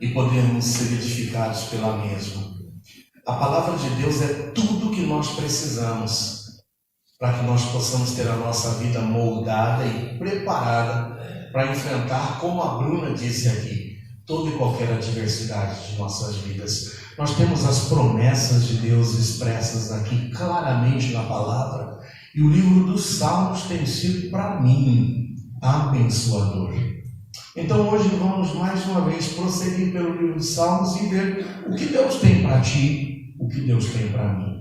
e podemos ser edificados pela mesma. A palavra de Deus é tudo que nós precisamos para que nós possamos ter a nossa vida moldada e preparada para enfrentar, como a Bruna disse aqui, toda e qualquer adversidade de nossas vidas. Nós temos as promessas de Deus expressas aqui claramente na palavra, e o livro dos Salmos tem sido para mim abençoador. Então hoje vamos mais uma vez prosseguir pelo livro dos Salmos e ver o que Deus tem para ti, o que Deus tem para mim.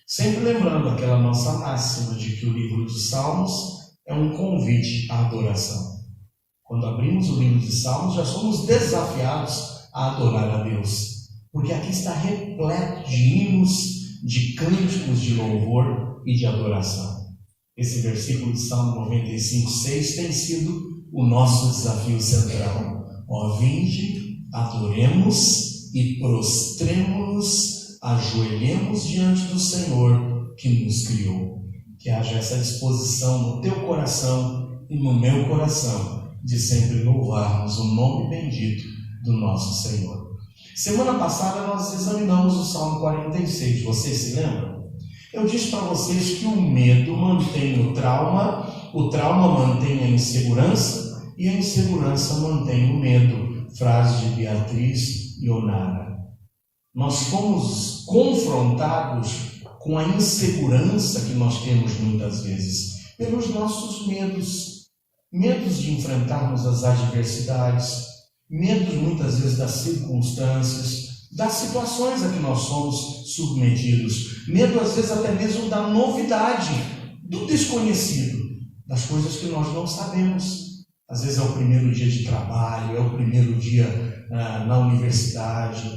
Sempre lembrando aquela nossa máxima de que o livro dos Salmos é um convite à adoração. Quando abrimos o livro de Salmos, já somos desafiados a adorar a Deus, porque aqui está repleto de hinos, de cânticos de louvor e de adoração. Esse versículo de Salmo 95:6 tem sido o nosso desafio central. Ó, vinde, adoremos e prostremo-nos, ajoelhemos diante do Senhor que nos criou. Que haja essa disposição no teu coração e no meu coração de sempre louvarmos o nome bendito do nosso Senhor. Semana passada nós examinamos o Salmo 46, vocês se lembram? Eu disse para vocês que o medo mantém o trauma mantém a insegurança e a insegurança mantém o medo. Frase de Beatriz Ionara. Nós fomos confrontados com a insegurança que nós temos muitas vezes pelos nossos medos de enfrentarmos as adversidades, medos muitas vezes das circunstâncias, das situações a que nós somos submetidos, medo às vezes até mesmo da novidade, do desconhecido, das coisas que nós não sabemos. Às vezes é o primeiro dia de trabalho, é o primeiro dia na universidade,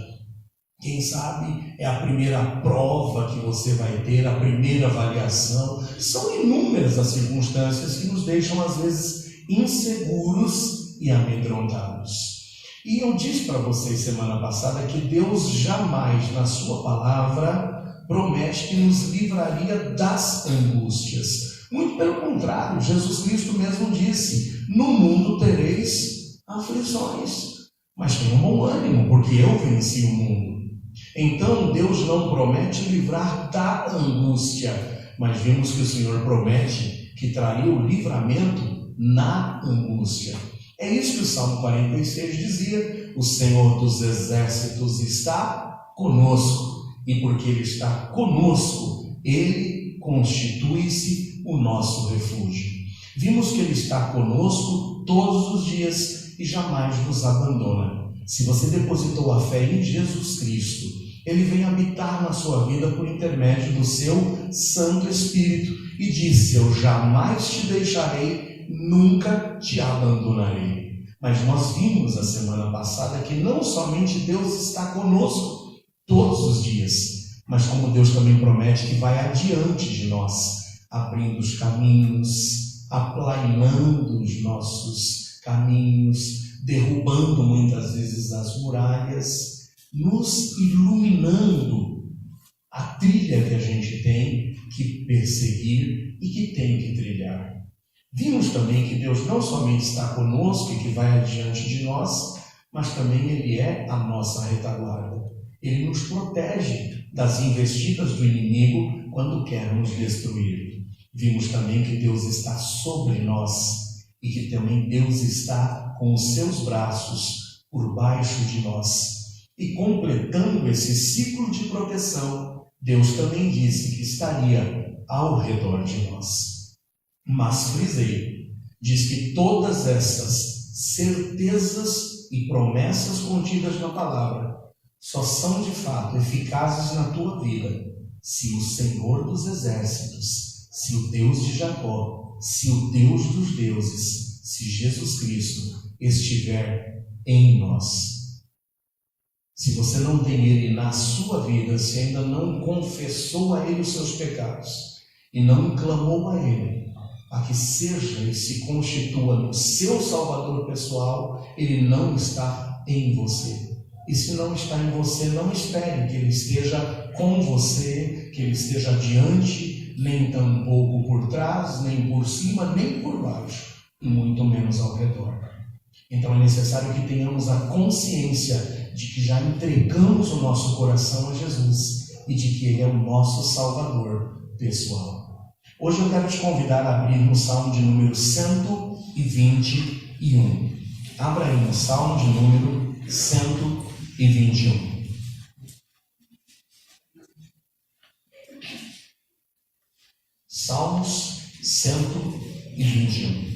quem sabe é a primeira prova que você vai ter, a primeira avaliação. São inúmeras as circunstâncias que nos deixam às vezes inseguros e amedrontados. E eu disse para vocês semana passada que Deus jamais na sua palavra promete que nos livraria das angústias. Muito pelo contrário, Jesus Cristo mesmo disse: no mundo tereis aflições, mas tenham bom ânimo, porque eu venci o mundo. Então Deus não promete livrar da angústia, mas vimos que o Senhor promete que traria o livramento na angústia. É isso que o Salmo 46 dizia: o Senhor dos exércitos está conosco, e porque Ele está conosco, Ele constitui-se o nosso refúgio. Vimos que Ele está conosco todos os dias e jamais nos abandona. Se você depositou a fé em Jesus Cristo, Ele vem habitar na sua vida por intermédio do seu Santo Espírito e disse: eu jamais te deixarei, nunca te abandonarei. Mas nós vimos a semana passada que não somente Deus está conosco todos os dias, mas como Deus também promete que vai adiante de nós, abrindo os caminhos, aplainando os nossos caminhos, derrubando muitas vezes as muralhas, nos iluminando a trilha que a gente tem que perseguir e que tem que trilhar. Vimos também que Deus não somente está conosco e que vai adiante de nós, mas também Ele é a nossa retaguarda. Ele nos protege das investidas do inimigo quando quer nos destruir. Vimos também que Deus está sobre nós e que também Deus está com os seus braços por baixo de nós. E completando esse ciclo de proteção, Deus também disse que estaria ao redor de nós. Mas frisei, diz que todas essas certezas e promessas contidas na palavra só são de fato eficazes na tua vida se o Senhor dos exércitos, se o Deus de Jacó, se o Deus dos deuses, se Jesus Cristo estiver em nós. Se você não tem Ele na sua vida, se ainda não confessou a Ele os seus pecados e não clamou a Ele a que seja e se constitua no seu Salvador pessoal, Ele não está em você. E se não está em você, não espere que Ele esteja com você, que Ele esteja adiante, nem tampouco por trás, nem por cima, nem por baixo, e muito menos ao redor. Então é necessário que tenhamos a consciência de que já entregamos o nosso coração a Jesus e de que Ele é o nosso Salvador pessoal. Hoje eu quero te convidar a abrir no Salmo de número 121. Abra aí no Salmo de número 121. Salmos 121.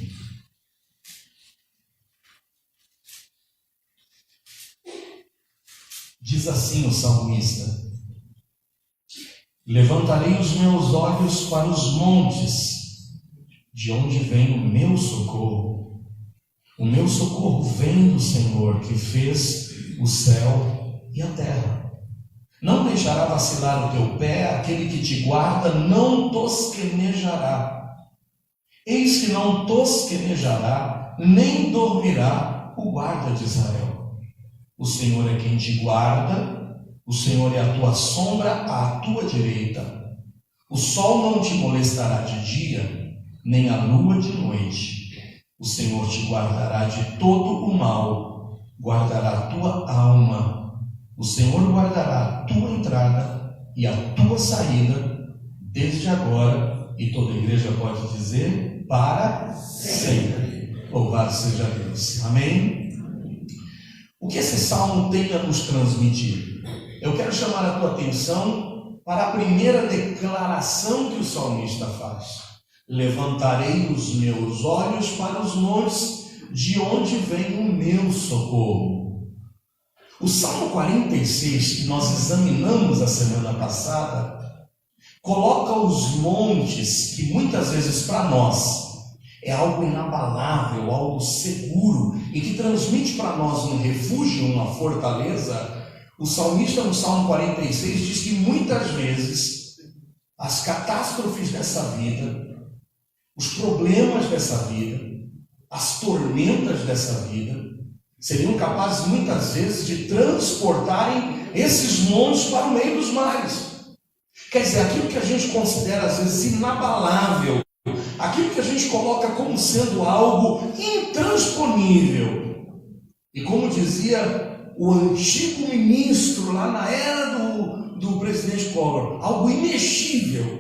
Diz assim o salmista: levantarei os meus olhos para os montes, de onde vem o meu socorro. O meu socorro vem do Senhor, que fez o céu e a terra. Não deixará vacilar o teu pé, aquele que te guarda não tosquenejará. Eis que não tosquenejará, nem dormirá o guarda de Israel. O Senhor é quem te guarda, o Senhor é a tua sombra à tua direita. O sol não te molestará de dia, nem a lua de noite. O Senhor te guardará de todo o mal, guardará a tua alma. O Senhor guardará a tua entrada e a tua saída, desde agora, e toda a igreja pode dizer, para sempre. Louvado seja Deus. Amém? O que esse salmo tem a nos transmitir? Eu quero chamar a tua atenção para a primeira declaração que o salmista faz. Levantarei os meus olhos para os montes, de onde vem o meu socorro. O Salmo 46, que nós examinamos a semana passada, coloca os montes, que muitas vezes para nós é algo inabalável, algo seguro, e que transmite para nós um refúgio, uma fortaleza. O salmista no Salmo 46 diz que muitas vezes as catástrofes dessa vida, os problemas dessa vida, as tormentas dessa vida, seriam capazes muitas vezes de transportarem esses montes para o meio dos mares. Quer dizer, aquilo que a gente considera às vezes inabalável, aquilo que a gente coloca como sendo algo intransponível, e como dizia o antigo ministro lá na era do presidente Collor, algo imexível.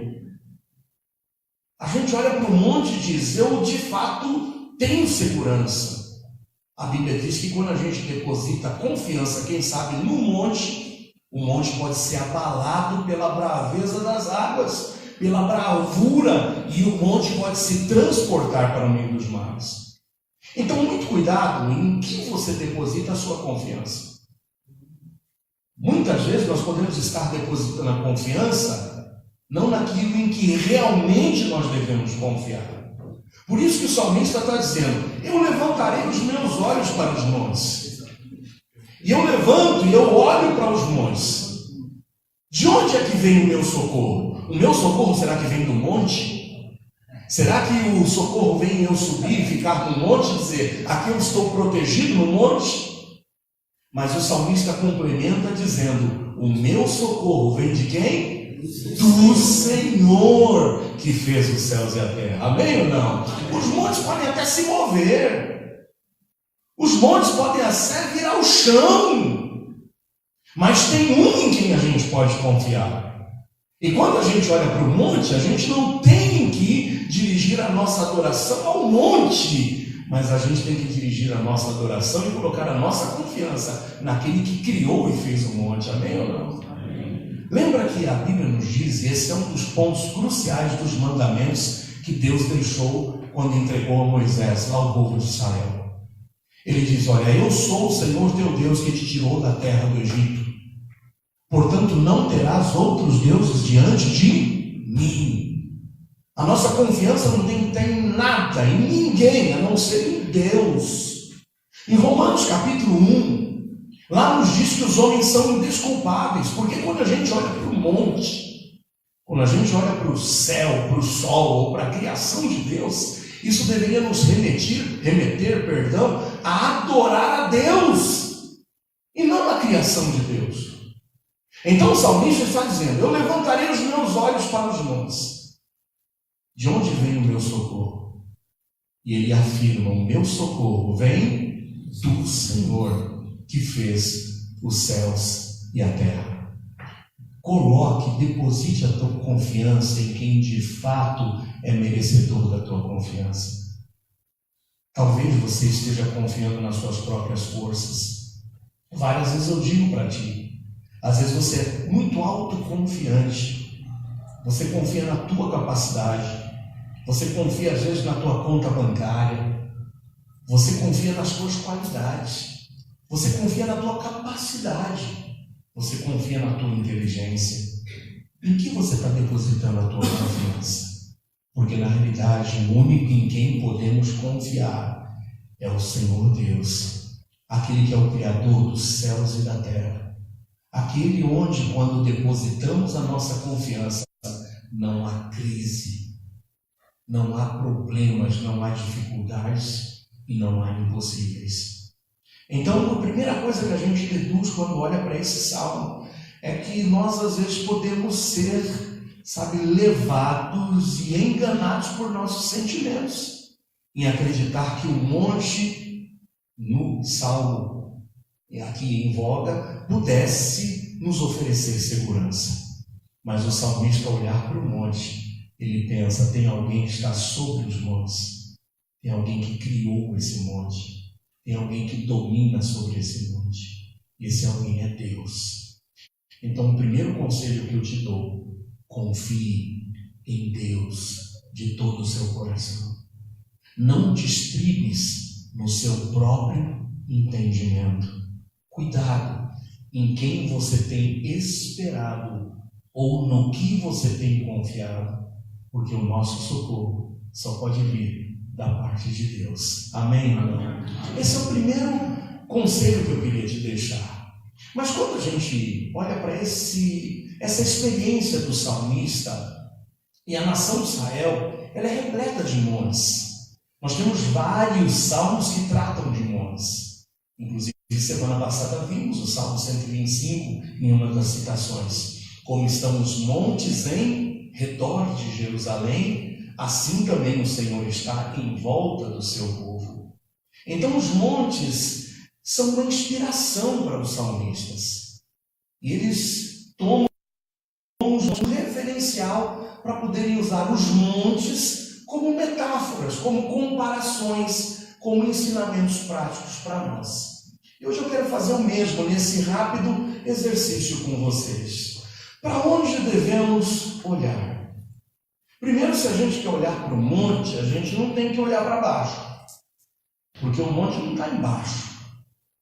A gente olha para o monte e diz: eu de fato tenho segurança. A Bíblia diz que quando a gente deposita confiança, quem sabe, no monte, o monte pode ser abalado pela braveza das águas, pela bravura, e o monte pode se transportar para o meio dos mares. Então, muito cuidado em que você deposita a sua confiança. Muitas vezes nós podemos estar depositando a confiança não naquilo em que realmente nós devemos confiar. Por isso que o salmista está dizendo: eu levantarei os meus olhos para os montes. E eu levanto e eu olho para os montes. De onde é que vem o meu socorro? O meu socorro será que vem do monte? Será que o socorro vem em eu subir e ficar no monte e dizer: aqui eu estou protegido no monte? Mas o salmista complementa dizendo: o meu socorro vem de quem? Do Senhor, que fez os céus e a terra. Amém ou não? Os montes podem até se mover, os montes podem até virar o chão, mas tem um em quem a gente pode confiar. E quando a gente olha para o monte, a gente não tem que dirigir a nossa adoração ao monte, mas a gente tem que dirigir a nossa adoração e colocar a nossa confiança naquele que criou e fez o monte. Amém ou não? Lembra que a Bíblia nos diz, e esse é um dos pontos cruciais dos mandamentos que Deus deixou quando entregou a Moisés, lá ao povo de Israel. Ele diz: olha, eu sou o Senhor teu Deus que te tirou da terra do Egito. Portanto, não terás outros deuses diante de mim. A nossa confiança não tem em nada, em ninguém, a não ser em Deus. Em Romanos capítulo 1, lá nos diz que os homens são indesculpáveis, porque quando a gente olha para o monte, quando a gente olha para o céu, para o sol, ou para a criação de Deus, isso deveria nos remeter, a adorar a Deus, e não a criação de Deus. Então o salmista está dizendo: eu levantarei os meus olhos para os montes. De onde vem o meu socorro? E ele afirma: o meu socorro vem do Senhor, que fez os céus e a terra. Coloque, deposite a tua confiança em quem de fato é merecedor da tua confiança. Talvez você esteja confiando nas suas próprias forças. Várias vezes eu digo para ti, às vezes você é muito autoconfiante, você confia na tua capacidade, você confia às vezes na tua conta bancária, você confia nas tuas qualidades, você confia na tua capacidade, você confia na tua inteligência. Em que você está depositando a tua confiança? Porque na realidade o único em quem podemos confiar é o Senhor Deus, aquele que é o Criador dos céus e da terra, aquele onde, quando depositamos a nossa confiança, não há crise, não há problemas, não há dificuldades e não há impossíveis. Então, a primeira coisa que a gente deduz quando olha para esse salmo é que nós às vezes podemos ser, levados e enganados por nossos sentimentos, em acreditar que o monte, no salmo aqui em voga, pudesse nos oferecer segurança. Mas o salmista, ao olhar para o monte, ele pensa: tem alguém que está sobre os montes, tem alguém que criou esse monte, tem alguém que domina sobre esse monte, e esse alguém é Deus. Então, o primeiro conselho que eu te dou: confie em Deus de todo o seu coração. Não te estribes no seu próprio entendimento. Cuidado em quem você tem esperado ou no que você tem confiado, porque o nosso socorro só pode vir da parte de Deus. Amém? Esse é o primeiro conselho que eu queria te deixar. Mas quando a gente olha para essa experiência do salmista, e a nação de Israel, ela é repleta de montes. Nós temos vários salmos que tratam de montes. Inclusive, semana passada vimos o Salmo 125 em uma das citações. Como estão os montes em redor de Jerusalém, assim também o Senhor está em volta do seu povo. Então os montes são uma inspiração para os salmistas. E eles tomam um referencial para poderem usar os montes como metáforas, como comparações, como ensinamentos práticos para nós. E hoje eu quero fazer o mesmo nesse rápido exercício com vocês. Para onde devemos olhar? Primeiro, se a gente quer olhar para o monte, a gente não tem que olhar para baixo, porque o monte não está embaixo.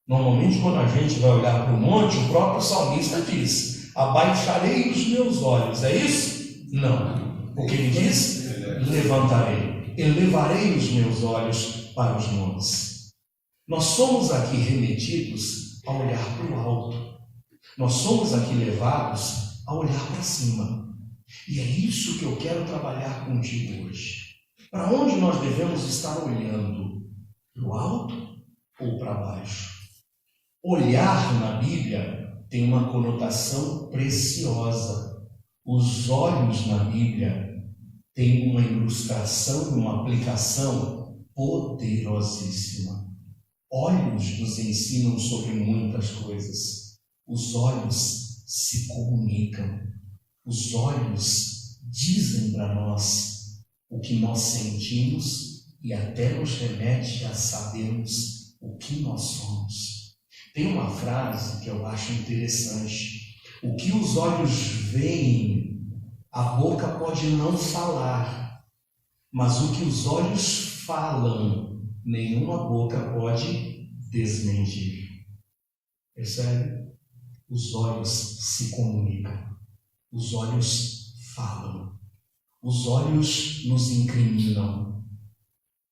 Normalmente, quando a gente vai olhar para o monte, o próprio salmista diz: abaixarei os meus olhos. É isso? Não. O que ele diz? Levantarei, elevarei os meus olhos para os montes. Nós somos aqui remetidos a olhar para o alto. Nós somos aqui levados a olhar para cima. E é isso que eu quero trabalhar contigo hoje. Para onde nós devemos estar olhando? Para o alto ou para baixo? Olhar na Bíblia tem uma conotação preciosa. Os olhos na Bíblia têm uma ilustração, uma aplicação poderosíssima. Olhos nos ensinam sobre muitas coisas. Os olhos se comunicam. Os olhos dizem para nós o que nós sentimos e até nos remete a sabermos o que nós somos. Tem uma frase que eu acho interessante. O que os olhos veem, a boca pode não falar, mas o que os olhos falam, nenhuma boca pode desmentir. Percebe? Os olhos se comunicam. Os olhos falam. Os olhos nos incriminam.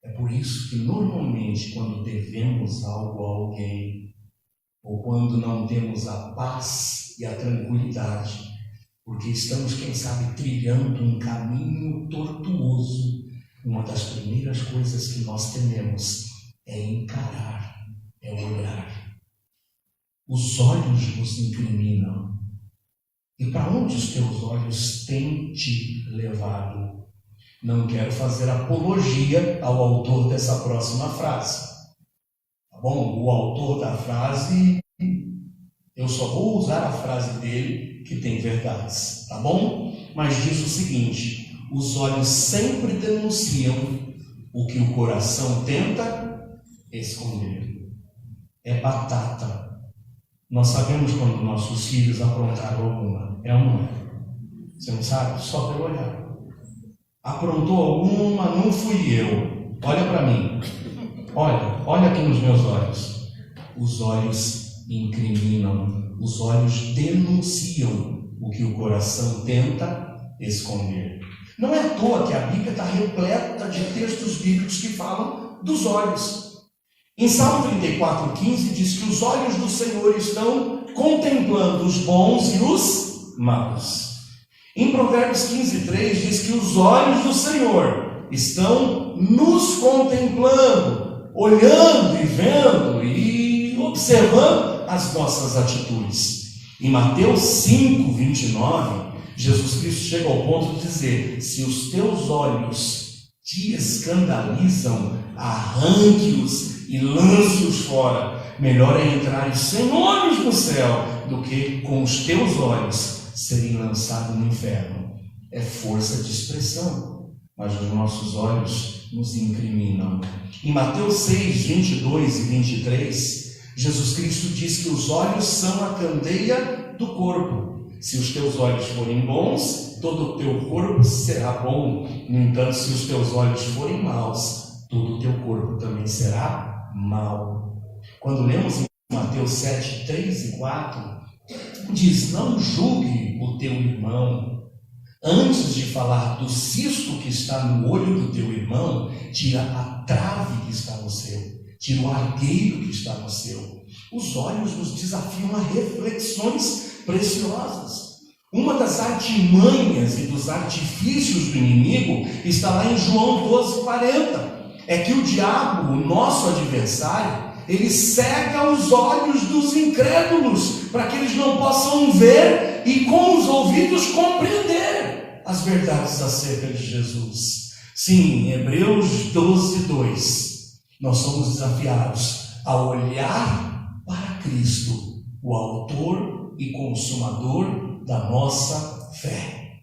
É por isso que normalmente quando devemos algo a alguém, ou quando não temos a paz e a tranquilidade, porque estamos, quem sabe, trilhando um caminho tortuoso, uma das primeiras coisas que nós tememos é encarar, é olhar. Os olhos nos incriminam. E para onde os teus olhos têm te levado? Não quero fazer apologia ao autor dessa próxima frase. Tá bom? O autor da frase Eu só vou usar a frase dele que tem verdades, tá bom? Mas diz o seguinte: os olhos sempre denunciam o que o coração tenta esconder. É batata. Nós sabemos quando nossos filhos aprontaram alguma. É ou não é? Você não sabe? Só pelo olhar. Aprontou alguma, não fui eu. Olha para mim. Olha aqui nos meus olhos. Os olhos incriminam, os olhos denunciam o que o coração tenta esconder. Não é à toa que a Bíblia está repleta de textos bíblicos que falam dos olhos. Em Salmo 34,15 diz que os olhos do Senhor estão contemplando os bons e os maus. Em Provérbios 15,3 diz que os olhos do Senhor estão nos contemplando, olhando e vendo e observando as nossas atitudes. Em Mateus 5,29, Jesus Cristo chega ao ponto de dizer: se os teus olhos te escandalizam, arranque-os e lance-os fora. Melhor é entrares sem olhos no céu do que com os teus olhos serem lançados no inferno. É força de expressão, mas os nossos olhos nos incriminam. Em Mateus 6, 22 e 23, Jesus Cristo diz que os olhos são a candeia do corpo. Se os teus olhos forem bons, todo o teu corpo será bom. No entanto, se os teus olhos forem maus, todo o teu corpo também será mau. Quando lemos em Mateus 7, 3 e 4, diz: não julgue o teu irmão. Antes de falar do cisto que está no olho do teu irmão, tira a trave que está no seu, tira o argueiro que está no seu. Os olhos nos desafiam a reflexões preciosas. Uma das artimanhas e dos artifícios do inimigo está lá em João 12,40. É que o diabo, o nosso adversário, ele cega os olhos dos incrédulos, para que eles não possam ver e com os ouvidos compreender as verdades acerca de Jesus. Sim, em Hebreus 12:2, nós somos desafiados a olhar para Cristo, o autor e consumador da nossa fé.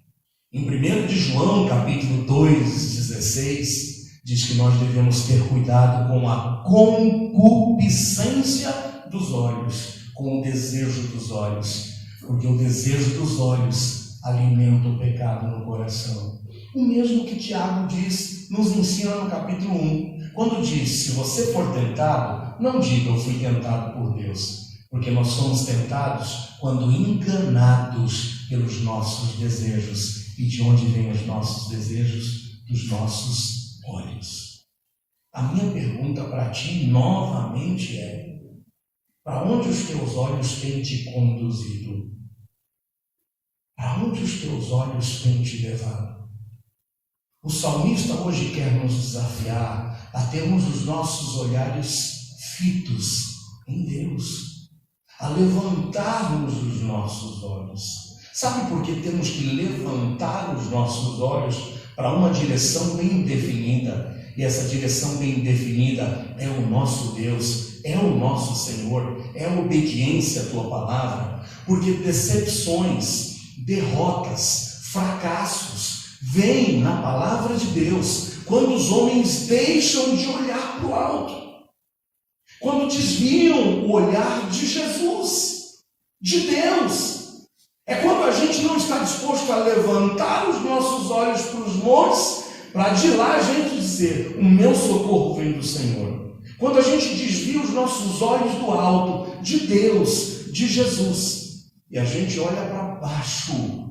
Em 1 de João, capítulo 2:16, diz que nós devemos ter cuidado com a concupiscência dos olhos, com o desejo dos olhos, porque o desejo dos olhos alimenta o pecado no coração. O mesmo que Tiago diz, nos ensina no capítulo 1, quando diz: se você for tentado, não diga eu fui tentado por Deus, porque nós somos tentados quando enganados pelos nossos desejos. E de onde vêm os nossos desejos? Dos nossos olhos. A minha pergunta para ti novamente é: para onde os teus olhos têm te conduzido? Para onde os teus olhos têm te levado? O salmista hoje quer nos desafiar a termos os nossos olhares fitos em Deus, a levantarmos os nossos olhos. Sabe por que temos que levantar os nossos olhos para uma direção bem definida? E essa direção bem definida é o nosso Deus, é o nosso Senhor, é a obediência à tua palavra. Porque decepções, derrotas, fracassos vêm na palavra de Deus quando os homens deixam de olhar para o alto, quando desviam o olhar de Jesus, de Deus. É quando a gente não está disposto a levantar os nossos olhos para os montes, para de lá a gente dizer: o meu socorro vem do Senhor. Quando a gente desvia os nossos olhos do alto, de Deus, de Jesus, e a gente olha para baixo,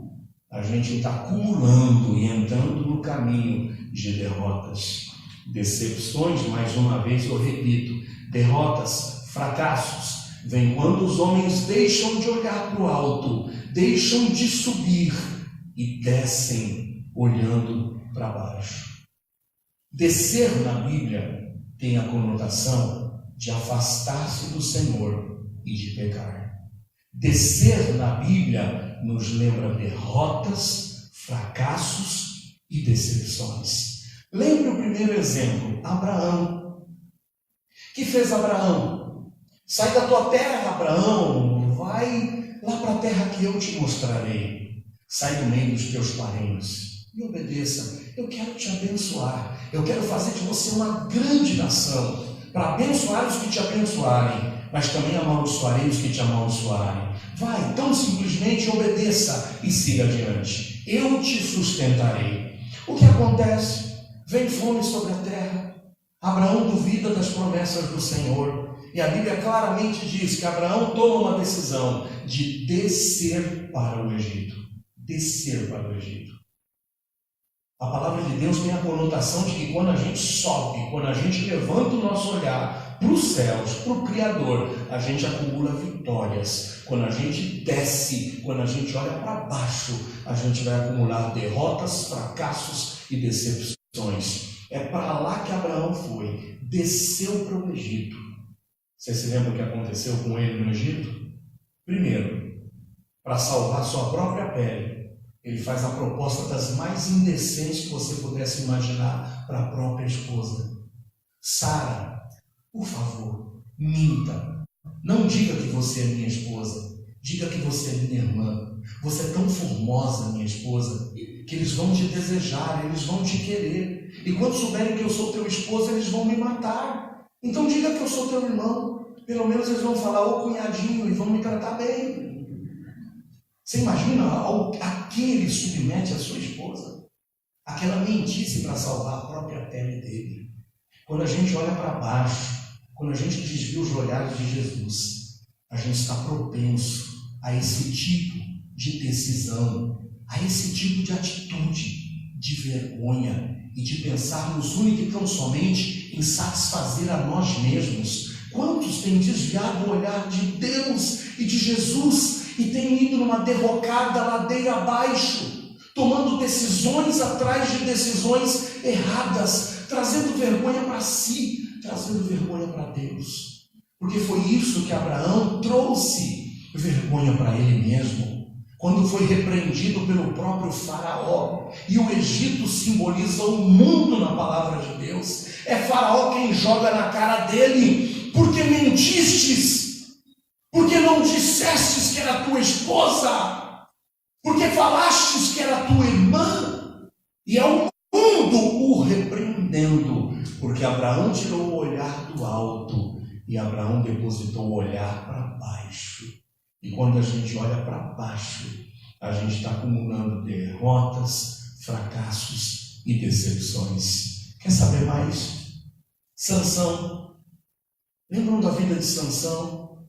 a gente está acumulando e entrando no caminho de derrotas, decepções. Mais uma vez eu repito: derrotas, fracassos, vem quando os homens deixam de olhar para o alto, deixam de subir e descem olhando para baixo. Descer na Bíblia tem a conotação de afastar-se do Senhor e de pecar. Descer na Bíblia nos lembra derrotas, fracassos e decepções. Lembre o primeiro exemplo, Abraão. O que fez Abraão? Sai da tua terra, Abraão, vai terra que eu te mostrarei. Sai do meio dos teus parentes e obedeça. Eu quero te abençoar. Eu quero fazer de você uma grande nação, para abençoar os que te abençoarem, mas também amaldiçoarei os que te amaldiçoarem. Vai, tão simplesmente obedeça e siga adiante. Eu te sustentarei. O que acontece? Vem fome sobre a terra. Abraão duvida das promessas do Senhor. E a Bíblia claramente diz que Abraão toma uma decisão de descer para o Egito. Descer para o Egito. A palavra de Deus tem a conotação de que quando a gente sobe, quando a gente levanta o nosso olhar para os céus, para o Criador, a gente acumula vitórias. Quando a gente desce, quando a gente olha para baixo, a gente vai acumular derrotas, fracassos e decepções. É para lá que Abraão foi, desceu para o Egito. Você se lembra o que aconteceu com ele no Egito? Primeiro, para salvar sua própria pele, ele faz a proposta das mais indecentes que você pudesse imaginar para a própria esposa. Sara, por favor, minta. Não diga que você é minha esposa. Diga que você é minha irmã. Você é tão formosa, minha esposa, que eles vão te desejar, eles vão te querer. E quando souberem que eu sou teu esposo, eles vão me matar. Então diga que eu sou teu irmão. Pelo menos eles vão falar, ô cunhadinho, e vão me tratar bem. Você imagina a que ele submete a sua esposa? Aquela mentice para salvar a própria pele dele. Quando a gente olha para baixo, quando a gente desvia os olhares de Jesus, a gente está propenso a esse tipo de decisão, a esse tipo de atitude de vergonha e de pensarmos única e tão somente em satisfazer a nós mesmos. Quantos têm desviado o olhar de Deus e de Jesus e têm ido numa derrocada ladeira abaixo, tomando decisões atrás de decisões erradas, trazendo vergonha para si, trazendo vergonha para Deus? Porque foi isso que Abraão trouxe, vergonha para ele mesmo, quando foi repreendido pelo próprio Faraó. E o Egito simboliza o mundo na palavra de Deus. É Faraó quem joga na cara dele, porque mentistes, porque não dissestes que era tua esposa, porque falastes que era tua irmã. E é o mundo o repreendendo, porque Abraão tirou o olhar do alto e Abraão depositou o olhar para baixo. E quando a gente olha para baixo, a gente está acumulando derrotas, fracassos e decepções. Quer saber mais? Sansão. Lembram da vida de Sansão?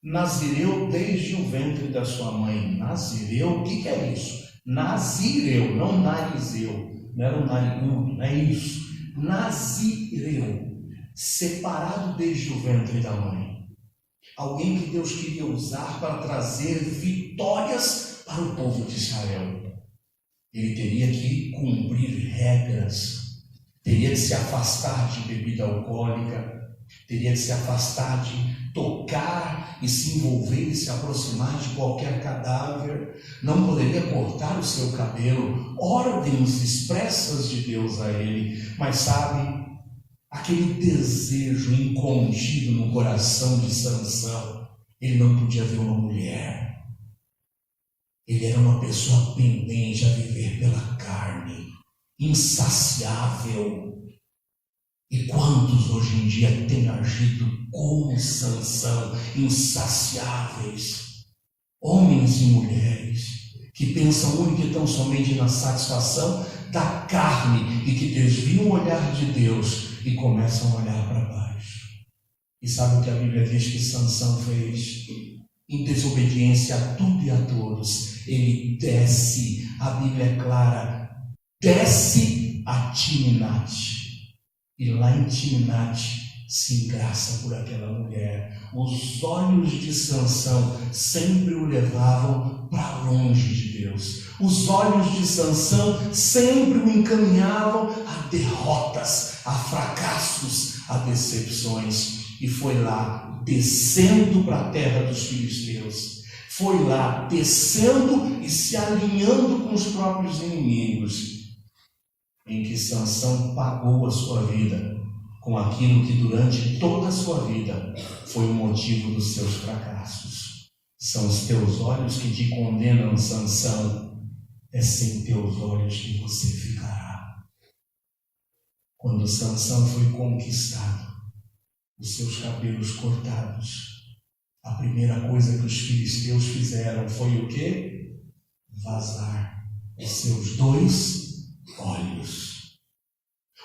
Nazireu desde o ventre da sua mãe. Nazireu, o que é isso? Nazireu, não narizeu. Não era um narigudo, não é isso. Nazireu, separado desde o ventre da mãe. Alguém que Deus queria usar para trazer vitórias para o povo de Israel. Ele teria que cumprir regras, teria que se afastar de bebida alcoólica, teria que se afastar de tocar e se envolver e se aproximar de qualquer cadáver, não poderia cortar o seu cabelo, ordens expressas de Deus a ele. Mas sabe, aquele desejo incontido no coração de Sansão, ele não podia ver uma mulher. Ele era uma pessoa pendente a viver pela carne, insaciável. E quantos hoje em dia têm agido como Sansão, insaciáveis, homens e mulheres, que pensam única e tão somente na satisfação da carne e que desviam o olhar de Deus e começam a olhar para baixo. E sabe o que a Bíblia diz que Sansão fez? Em desobediência a tudo e a todos, ele desce, a Bíblia é clara, desce a Timnate. E lá em Timnate se engraça por aquela mulher. Os olhos de Sansão sempre o levavam para longe de Deus. Os olhos de Sansão sempre o encaminhavam a derrotas, a fracassos, a decepções. E foi lá, descendo para a terra dos filisteus. Foi lá, descendo e se alinhando com os próprios inimigos, em que Sansão pagou a sua vida com aquilo que durante toda a sua vida foi o motivo dos seus fracassos. São os teus olhos que te condenam, Sansão. É sem teus olhos que você ficará. Quando Sansão foi conquistado, os seus cabelos cortados, a primeira coisa que os filisteus fizeram foi o quê? Vazar os seus 2 olhos.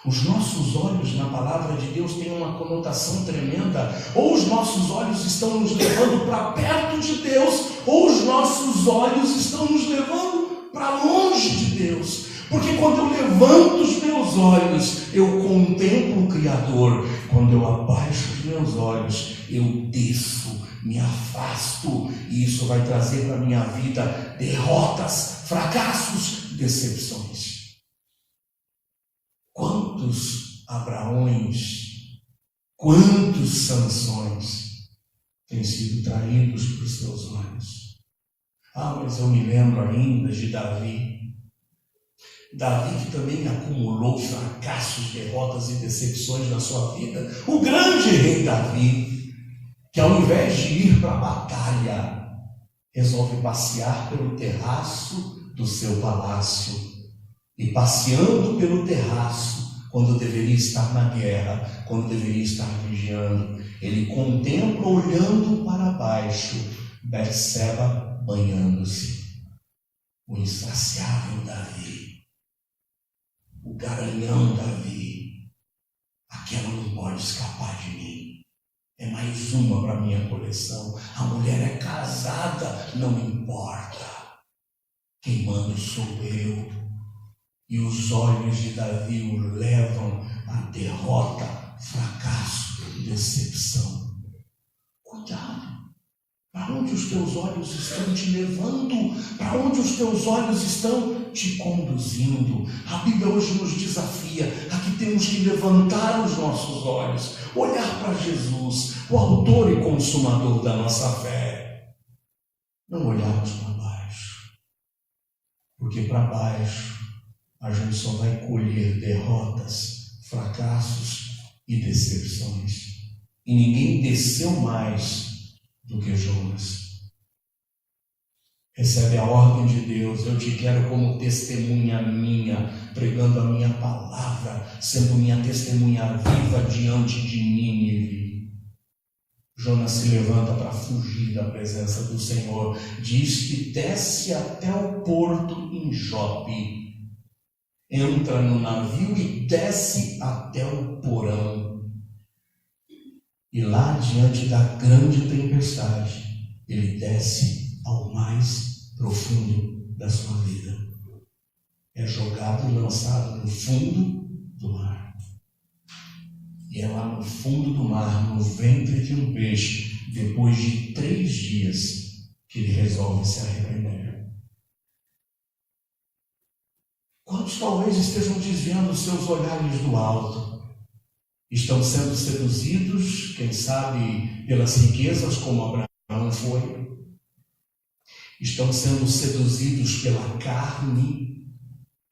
Os nossos olhos na palavra de Deus têm uma conotação tremenda. Ou os nossos olhos estão nos levando para perto de Deus, ou os nossos olhos estão nos levando para longe de Deus. Porque quando eu levanto os meus olhos, eu contemplo o Criador. Quando eu abaixo os meus olhos, eu desço, me afasto. E isso vai trazer para a minha vida derrotas, fracassos, decepções. Quantos Abraões, quantos Sansões têm sido traídos por seus olhos? Mas eu me lembro ainda de Davi. Davi que também acumulou fracassos, derrotas e decepções na sua vida. O grande rei Davi, que ao invés de ir para a batalha, resolve passear pelo terraço do seu palácio. E passeando pelo terraço, quando deveria estar na guerra, quando deveria estar vigiando, ele contempla olhando para baixo Betseba banhando-se. O insaciável Davi, o garanhão Davi, aquela não pode escapar de mim. É mais uma para minha coleção. A mulher é casada, não importa. Quem manda sou eu. E os olhos de Davi o levam à derrota, fracasso e decepção. Cuidado! Para onde os teus olhos estão te levando? Para onde os teus olhos estão te conduzindo? A Bíblia hoje nos desafia a que temos que levantar os nossos olhos, olhar para Jesus, o autor e consumador da nossa fé. Não olharmos para baixo, porque para baixo a gente só vai colher derrotas, fracassos e decepções. E ninguém desceu mais do que Jonas. Recebe a ordem de Deus: eu te quero como testemunha minha, pregando a minha palavra, sendo minha testemunha viva diante de Nínive. Jonas se levanta para fugir da presença do Senhor. Diz que desce até o porto em Jope. Entra no navio e desce até o porão. E lá, diante da grande tempestade, ele desce ao mais profundo da sua vida. É jogado e lançado no fundo do mar. E é lá no fundo do mar, no ventre de um peixe, depois de 3 dias, que ele resolve se arrepender. Quantos talvez estejam desviando os seus olhares do alto? Estão sendo seduzidos, quem sabe, pelas riquezas, como Abraão foi. Estão sendo seduzidos pela carne,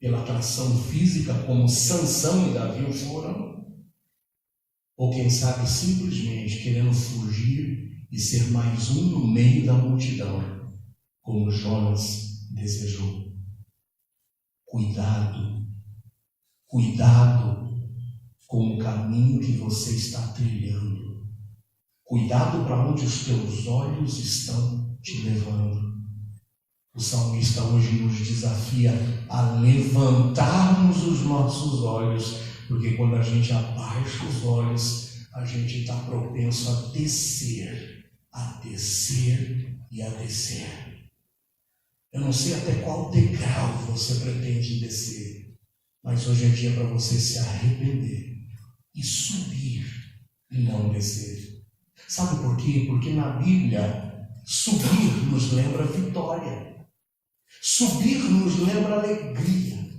pela atração física, como Sansão e Davi foram. Ou quem sabe, simplesmente querendo fugir e ser mais um no meio da multidão, como Jonas desejou. Cuidado com o caminho que você está trilhando. Cuidado para onde os teus olhos estão te levando. O salmista hoje nos desafia a levantarmos os nossos olhos, porque quando a gente abaixa os olhos, a gente está propenso a descer e a descer. Eu não sei até qual degrau você pretende descer, mas hoje é dia para você se arrepender e subir e não descer. Sabe por quê? Porque na Bíblia, subir nos lembra vitória. Subir nos lembra alegria.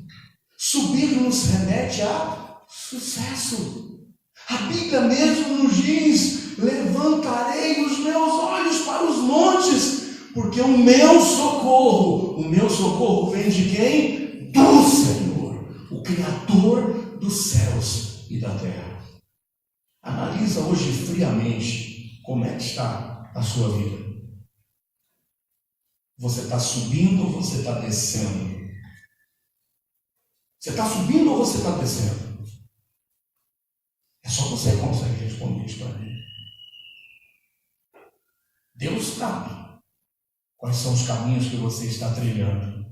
Subir nos remete a sucesso. A Bíblia mesmo nos diz: levantarei os meus olhos para os montes, porque o meu socorro vem de quem? Do Senhor, o Criador dos céus e da terra. Analisa hoje friamente como é que está a sua vida. Você está subindo ou você está descendo? Você está subindo ou você está descendo? É só você que consegue responder isso para mim. Deus sabe quais são os caminhos que você está trilhando.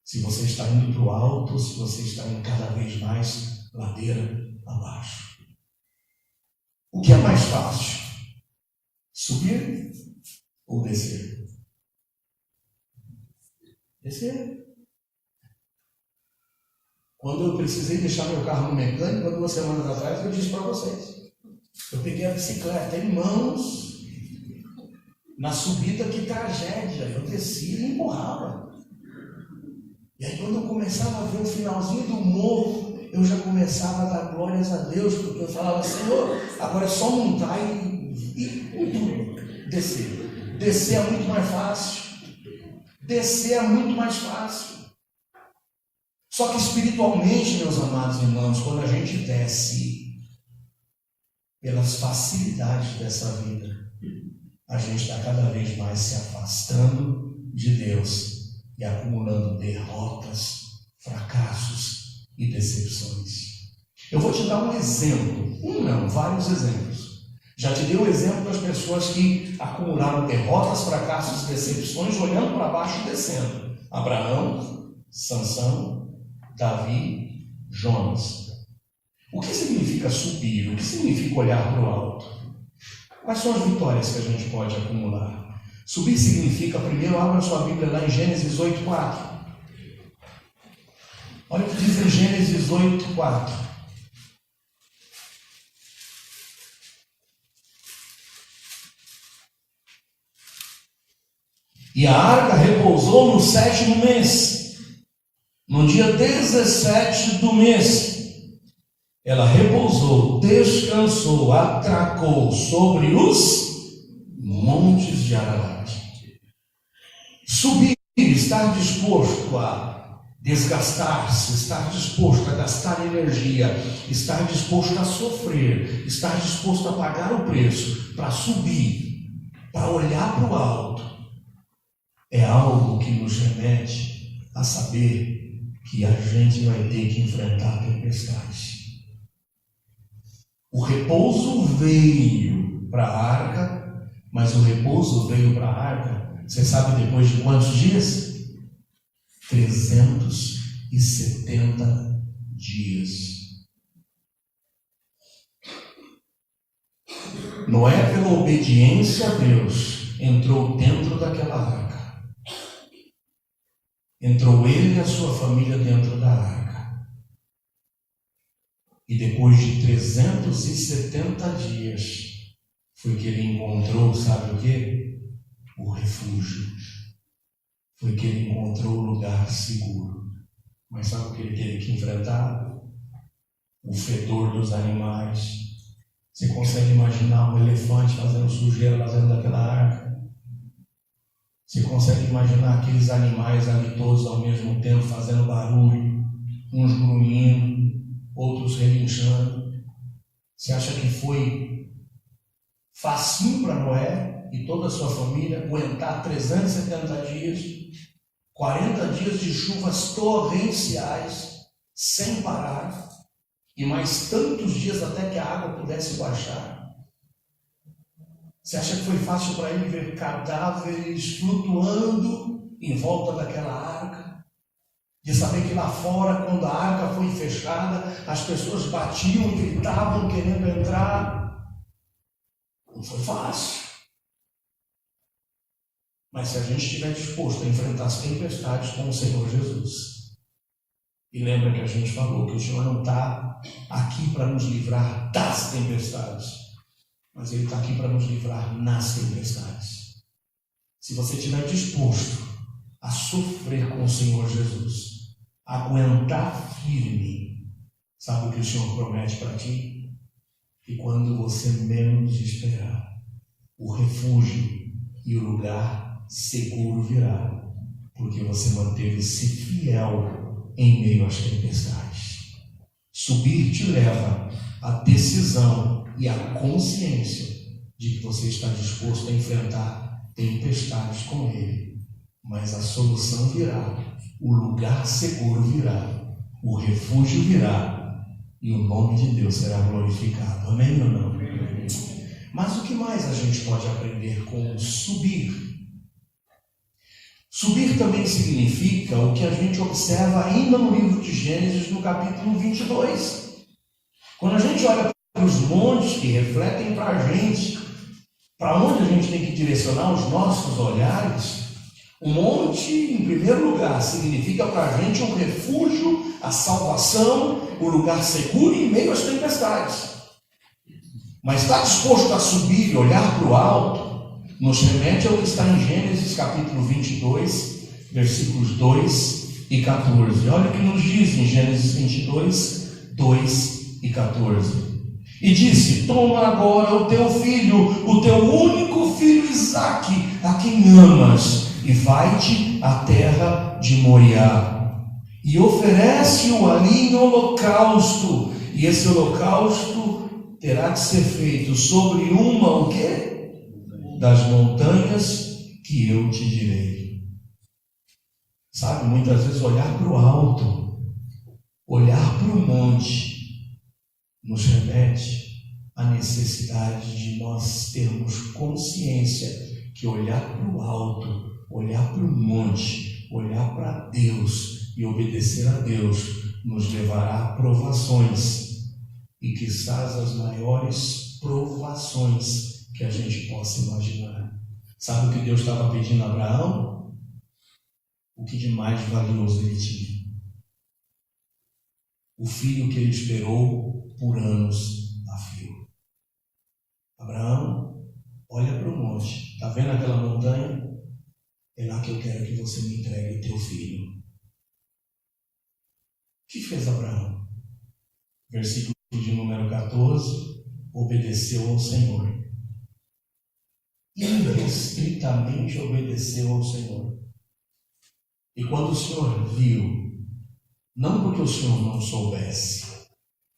Se você está indo para o alto ou se você está indo cada vez mais ladeira abaixo. O que é mais fácil? Subir ou descer? Descer. Quando eu precisei deixar meu carro no mecânico, 2 semanas atrás, eu disse para vocês. Eu peguei a bicicleta em mãos, na subida, que tragédia. Eu descia e empurrava. E aí quando eu começava a ver o finalzinho do morro, eu já começava a dar glórias a Deus, porque eu falava, Senhor, agora é só montar e descer. Descer é muito mais fácil. Descer é muito mais fácil. Só que espiritualmente, meus amados irmãos, quando a gente desce pelas facilidades dessa vida, a gente está cada vez mais se afastando de Deus e acumulando derrotas, fracassos e decepções. Eu vou te dar um exemplo, vários exemplos. Já te dei o exemplo das pessoas que acumularam derrotas, fracassos e decepções olhando para baixo e descendo. Abraão, Sansão, Davi, Jonas. O que significa subir? O que significa olhar para o alto? Quais são as vitórias que a gente pode acumular? Subir significa, primeiro, abra sua Bíblia lá em Gênesis 8:4. Olha o que diz em Gênesis 8:4. E a arca repousou no 7º mês. No dia 17 do mês, ela repousou, descansou, atracou sobre os montes de Ararat. Subir, estar disposto a desgastar-se, estar disposto a gastar energia, estar disposto a sofrer, estar disposto a pagar o preço para subir, para olhar para o alto, é algo que nos remete a saber que a gente vai ter que enfrentar tempestades. O repouso veio para a arca, mas o repouso veio para a arca, você sabe depois de quantos dias? 370 dias. Noé, pela obediência a Deus, entrou dentro daquela arca. Entrou ele e a sua família dentro da arca. E depois de 370 dias, foi que ele encontrou, sabe o quê? O refúgio. Foi que ele encontrou o lugar seguro. Mas sabe o que ele teve que enfrentar? O fedor dos animais. Você consegue imaginar um elefante fazendo sujeira lá dentro daquela arca? Você consegue imaginar aqueles animais ali todos ao mesmo tempo fazendo barulho, uns grunhindo, outros relinchando? Você acha que foi facinho para Noé e toda a sua família aguentar 370 dias, 40 dias de chuvas torrenciais, sem parar, e mais tantos dias até que a água pudesse baixar? Você acha que foi fácil para ele ver cadáveres flutuando em volta daquela arca? De saber que lá fora, quando a arca foi fechada, as pessoas batiam e gritavam querendo entrar? Não foi fácil. Mas se a gente estiver disposto a enfrentar as tempestades com o Senhor Jesus, e lembra que a gente falou que o Senhor não está aqui para nos livrar das tempestades, mas Ele está aqui para nos livrar nas tempestades. Se você estiver disposto a sofrer com o Senhor Jesus, aguentar firme, sabe o que o Senhor promete para ti? Que quando você menos esperar, o refúgio e o lugar seguro virá, porque você manteve-se fiel em meio às tempestades. Subir te leva à decisão e a consciência de que você está disposto a enfrentar tempestades tempestades com ele, mas a solução virá, o lugar seguro virá, o refúgio virá e o nome de Deus será glorificado. Amém ou não? Amém. Mas o que mais a gente pode aprender com subir? Subir também significa o que a gente observa ainda no livro de Gênesis, no capítulo 22. Quando a gente olha para os montes que refletem para a gente, para onde a gente tem que direcionar os nossos olhares, o monte, em primeiro lugar, significa para a gente um refúgio, a salvação, o lugar seguro em meio às tempestades. Mas está disposto a subir e olhar para o alto, nos remete ao que está em Gênesis capítulo 22, versículos 2 e 14. Olha o que nos diz em Gênesis 22, 2 e 14. E disse: toma agora o teu filho, o teu único filho Isaque, a quem amas, e vai-te à terra de Moriá, e oferece-o ali em holocausto, e esse holocausto terá que ser feito sobre uma, o quê? Das montanhas que eu te direi. Sabe, muitas vezes olhar para o alto, olhar para o monte, nos remete à necessidade de nós termos consciência que olhar para o alto, olhar para o monte, olhar para Deus e obedecer a Deus nos levará a provações, e quizás as maiores provações que a gente possa imaginar. Sabe o que Deus estava pedindo a Abraão? O que de mais valioso ele tinha. O filho que ele esperou por anos a fio. Abraão, olha para o monte. Está vendo aquela montanha? É lá que eu quero que você me entregue o teu filho. O que fez Abraão? Versículo de número 14. Obedeceu ao Senhor. Irrestritamente obedeceu ao Senhor. E quando o Senhor viu, não porque o Senhor não soubesse,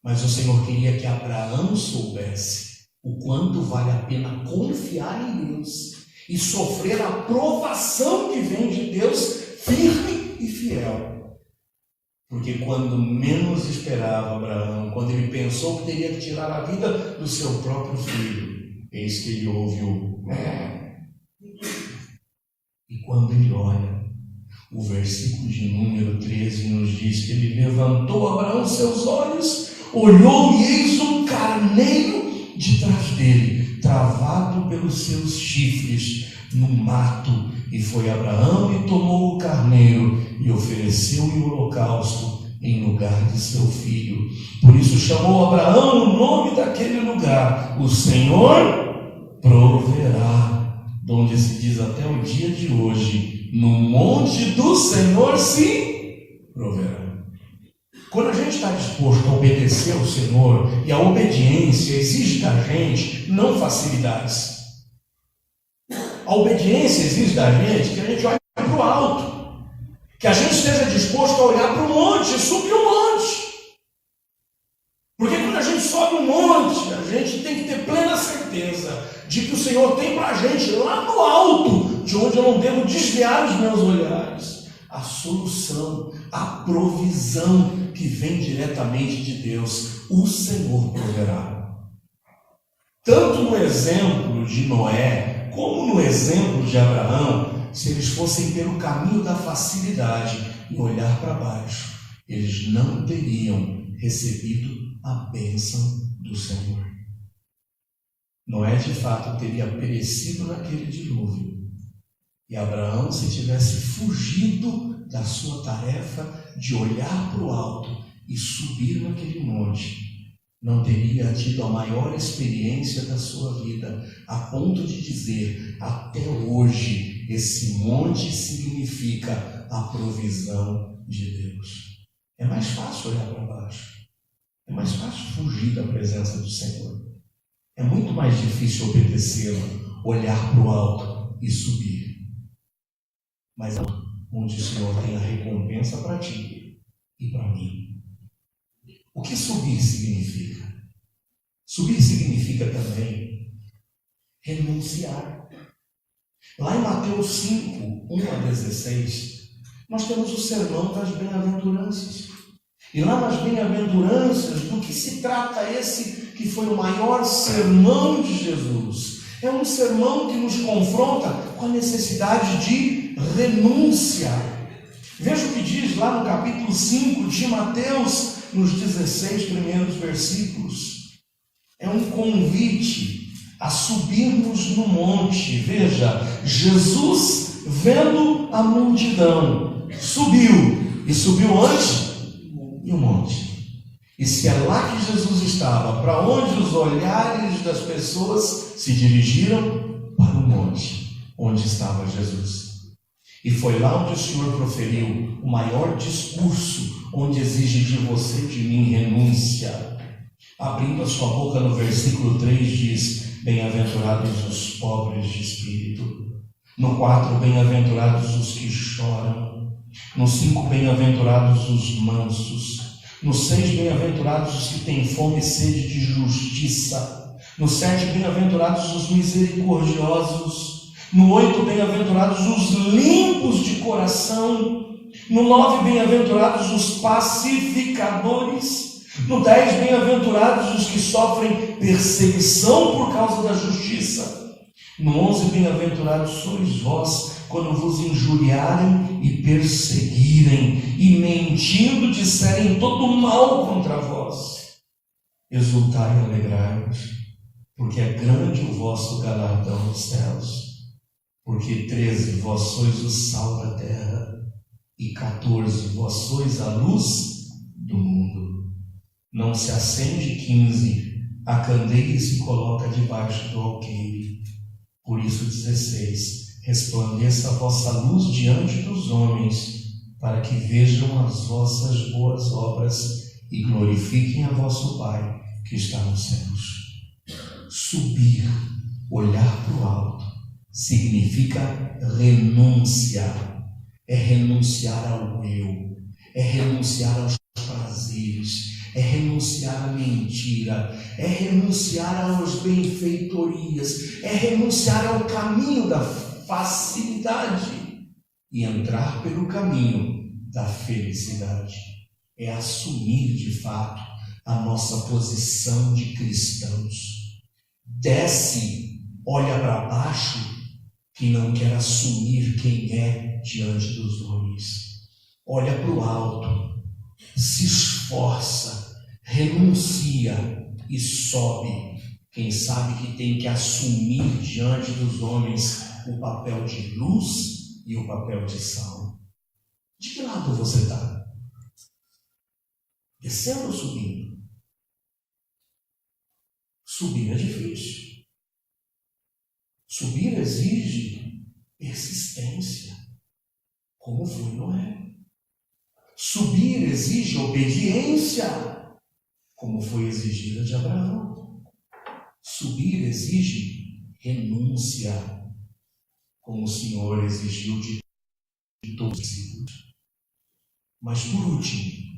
mas o Senhor queria que Abraão soubesse o quanto vale a pena confiar em Deus e sofrer a provação que vem de Deus, firme e fiel. Porque quando menos esperava Abraão, quando ele pensou que teria que tirar a vida do seu próprio filho, eis que ele ouve o e quando ele olha, o versículo de número 13 nos diz que ele levantou Abraão seus olhos, olhou e eis um carneiro de trás dele, travado pelos seus chifres no mato. E foi Abraão e tomou o carneiro e ofereceu-lhe o holocausto em lugar de seu filho. Por isso chamou Abraão o nome daquele lugar: o Senhor proverá. Onde se diz até o dia de hoje: no monte do Senhor se proverá. Quando a gente está disposto a obedecer ao Senhor, e a obediência exige da gente não facilidades. A obediência exige da gente que a gente olhe para o alto, que a gente esteja disposto a olhar para o monte e subir o monte. Porque quando a gente sobe um monte, a gente tem que ter plena certeza de que o Senhor tem para a gente lá no alto, de onde eu não devo desviar os meus olhares, a solução, a provisão que vem diretamente de Deus. O Senhor proverá. Tanto no exemplo de Noé, como no exemplo de Abraão, se eles fossem pelo caminho da facilidade e olhar para baixo, eles não teriam recebido a bênção do Senhor. Noé de fato teria perecido naquele dilúvio, e Abraão, se tivesse fugido da sua tarefa de olhar para o alto e subir naquele monte, não teria tido a maior experiência da sua vida, a ponto de dizer: até hoje esse monte significa a provisão de Deus. É mais fácil olhar para baixo, é mais fácil fugir da presença do Senhor. É muito mais difícil obedecê-lo, olhar para o alto e subir. Mas onde o Senhor tem a recompensa para ti e para mim. O que subir significa? Subir significa também renunciar. Lá em Mateus 5, 1 a 16, nós temos o sermão das bem-aventuranças. E lá nas bem-aventuranças, do que se trata esse que foi o maior sermão de Jesus? É um sermão que nos confronta com a necessidade de renúncia. Veja o que diz lá no capítulo 5 de Mateus, nos 16 primeiros versículos. É um convite a subirmos no monte. Veja, Jesus, vendo a multidão, subiu. E subiu onde? Em um monte. E se é lá que Jesus estava, para onde os olhares das pessoas se dirigiram? Para o monte onde estava Jesus. E foi lá onde o Senhor proferiu o maior discurso, onde exige de você, de mim, renúncia. Abrindo a sua boca no versículo 3 diz: bem-aventurados os pobres de espírito. No 4, bem-aventurados os que choram. No 5, bem-aventurados os mansos. No 6, bem-aventurados os que têm fome e sede de justiça. No 7, bem-aventurados os misericordiosos. No 8, bem-aventurados os limpos de coração. No 9, bem-aventurados os pacificadores. No 10, bem-aventurados os que sofrem perseguição por causa da justiça. No 11, bem-aventurados sois vós, quando vos injuriarem e perseguirem, e mentindo disserem todo mal contra vós. Exultai e alegrai-vos, porque é grande o vosso galardão nos céus. Porque 13, vós sois o sal da terra, e 14, vós sois a luz do mundo. Não se acende, 15, a candeia e se coloca debaixo do alqueire. Por isso, 16, resplandeça a vossa luz diante dos homens, para que vejam as vossas boas obras e glorifiquem a vosso Pai que está nos céus. Subir, olhar para o alto, significa renúncia. É renunciar ao eu, é renunciar aos prazeres, é renunciar à mentira, é renunciar às benfeitorias, é renunciar ao caminho da facilidade e entrar pelo caminho da felicidade. É assumir de fato a nossa posição de cristãos. Desce, olha para baixo, que não quer assumir quem é diante dos homens. Olha para o alto, se esforça, renuncia e sobe. Quem sabe que tem que assumir diante dos homens o papel de luz e o papel de sal. De que lado você está? Descendo ou subindo? Subir é difícil. Subir exige persistência, como foi Noé. Subir exige obediência, como foi exigida de Abraão. Subir exige renúncia, como o Senhor exigiu de todos os discípulos. Mas por último,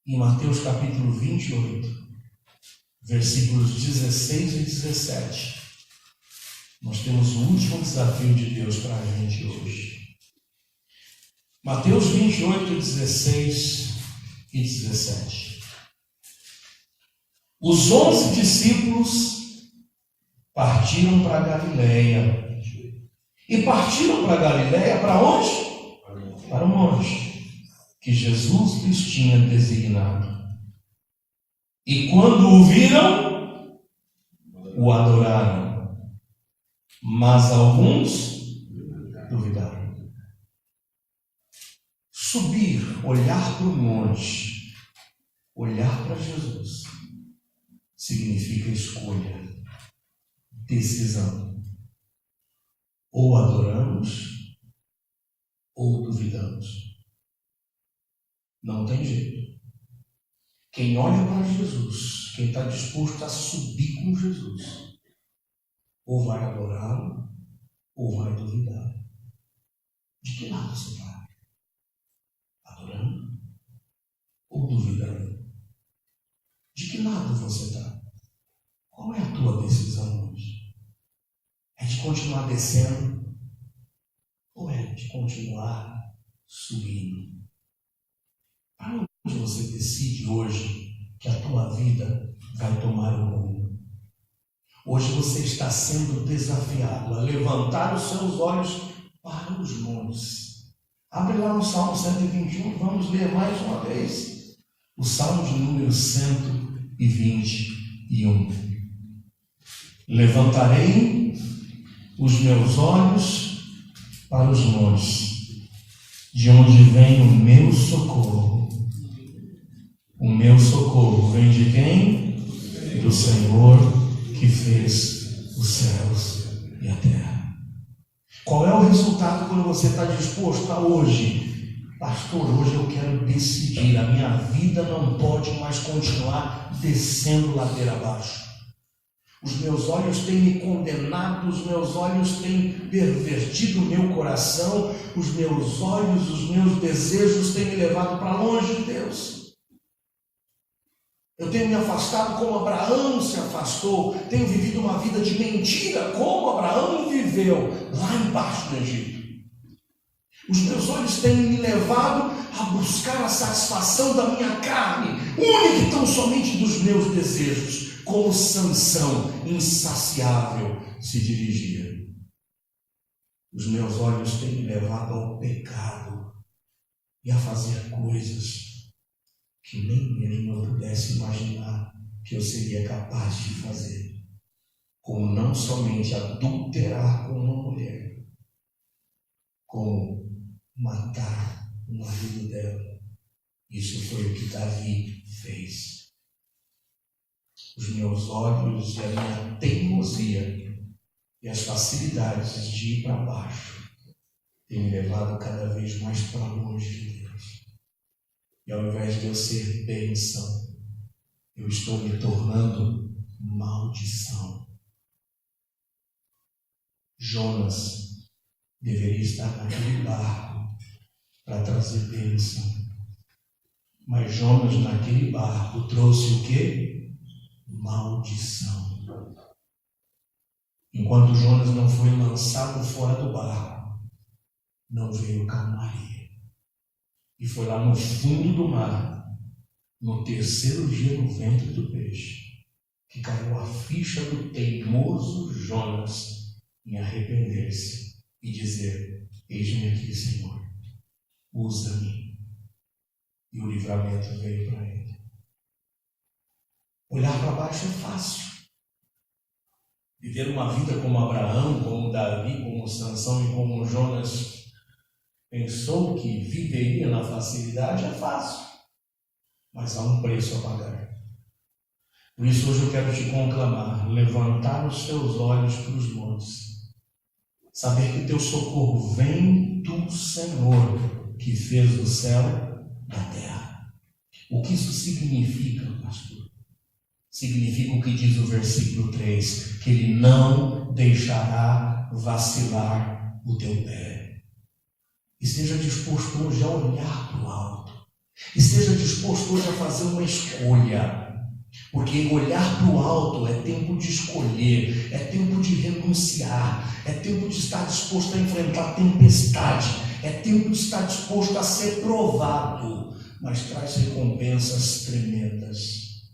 em Mateus capítulo 28, versículos 16 e 17, nós temos o último desafio de Deus para a gente hoje. Mateus 28, 16 e 17. Os 11 discípulos partiram para a Galileia. E partiram para a Galileia para onde? Para o monte que Jesus lhes tinha designado. E quando o viram, o adoraram, mas alguns duvidaram. Subir, olhar para o monte, olhar para Jesus, significa escolha, decisão. Ou adoramos, ou duvidamos. Não tem jeito. Quem olha para Jesus, quem está disposto a subir com Jesus, ou vai adorá-lo, ou vai duvidar. De que lado você vai? Adorando ou duvidando? De que lado você está? Qual é a tua decisão hoje? de continuar descendo ou é de continuar subindo? Para onde você decide hoje que a tua vida vai tomar o rumo? Hoje você está sendo desafiado a levantar os seus olhos para os montes. Abre lá no Salmo 121, vamos ler mais uma vez. O Salmo de número 121. Levantarei os meus olhos para os montes, de onde vem o meu socorro. O meu socorro vem de quem? Do Senhor que fez os céus e a terra. Qual é o resultado quando você está disposto a hoje? Pastor, hoje eu quero decidir, a minha vida não pode mais continuar descendo ladeira abaixo. Os meus olhos têm me condenado, os meus olhos têm pervertido o meu coração, os meus olhos, os meus desejos têm me levado para longe de Deus. Eu tenho me afastado como Abraão se afastou, tenho vivido uma vida de mentira como Abraão viveu lá embaixo no Egito. Os meus olhos têm me levado a buscar a satisfação da minha carne, única e tão somente dos meus desejos, como Sansão, insaciável, se dirigia. Os meus olhos têm me levado ao pecado e a fazer coisas que nem mesmo eu pudesse imaginar que eu seria capaz de fazer, como não somente adulterar com uma mulher, como matar o marido dela. Isso foi o que Davi fez. Os meus olhos e a minha teimosia e as facilidades de ir para baixo têm me levado cada vez mais para longe de Deus. E ao invés de eu ser bênção, eu estou me tornando maldição. Jonas deveria estar naquele barco para trazer bênção. Mas Jonas naquele barco trouxe o quê? Maldição. Enquanto Jonas não foi lançado fora do barco, não veio calmaria. E foi lá no fundo do mar, no terceiro dia no ventre do peixe, que caiu a ficha do teimoso Jonas em arrepender-se e dizer: eis-me aqui, Senhor, usa-me. E o livramento veio para ele. Olhar para baixo é fácil. Viver uma vida como Abraão, como Davi, como Sansão e como Jonas pensou que viveria na facilidade é fácil, mas há um preço a pagar. Por isso hoje eu quero te conclamar, levantar os teus olhos para os montes, saber que teu socorro vem do Senhor que fez o céu e a terra. O que isso significa, pastor? Significa o que diz o versículo 3, que Ele não deixará vacilar o teu pé. Esteja disposto hoje a olhar para o alto. Esteja disposto hoje a fazer uma escolha. Porque olhar para o alto é tempo de escolher, é tempo de renunciar, é tempo de estar disposto a enfrentar tempestade, é tempo de estar disposto a ser provado, mas traz recompensas tremendas.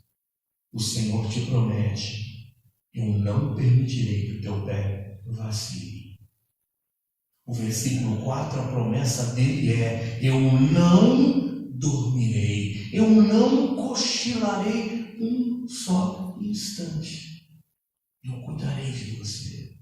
O Senhor te promete: eu não permitirei que o teu pé vacile. O versículo 4, a promessa dele é: eu não dormirei, eu não cochilarei um só instante, eu cuidarei de você.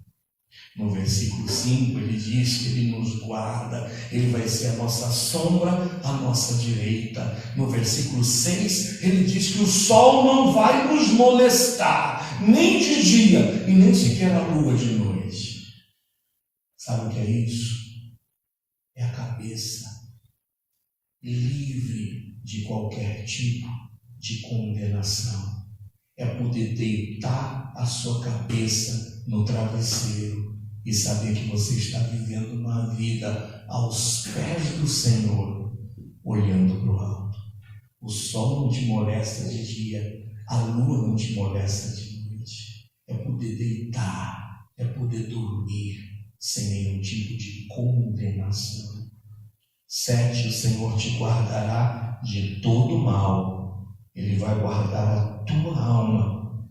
No versículo 5 ele diz que ele nos guarda, ele vai ser a nossa sombra, a nossa direita. No versículo 6 ele diz que o sol não vai nos molestar, nem de dia e nem sequer a lua de noite. Sabe o que é isso? É a cabeça livre de qualquer tipo de condenação. É poder deitar a sua cabeça no travesseiro e saber que você está vivendo uma vida aos pés do Senhor, olhando para o alto. O sol não te molesta de dia, a lua não te molesta de noite. É poder deitar, é é poder dormir sem nenhum tipo de condenação. 7, o Senhor te guardará de todo mal. Ele vai guardar a tua alma.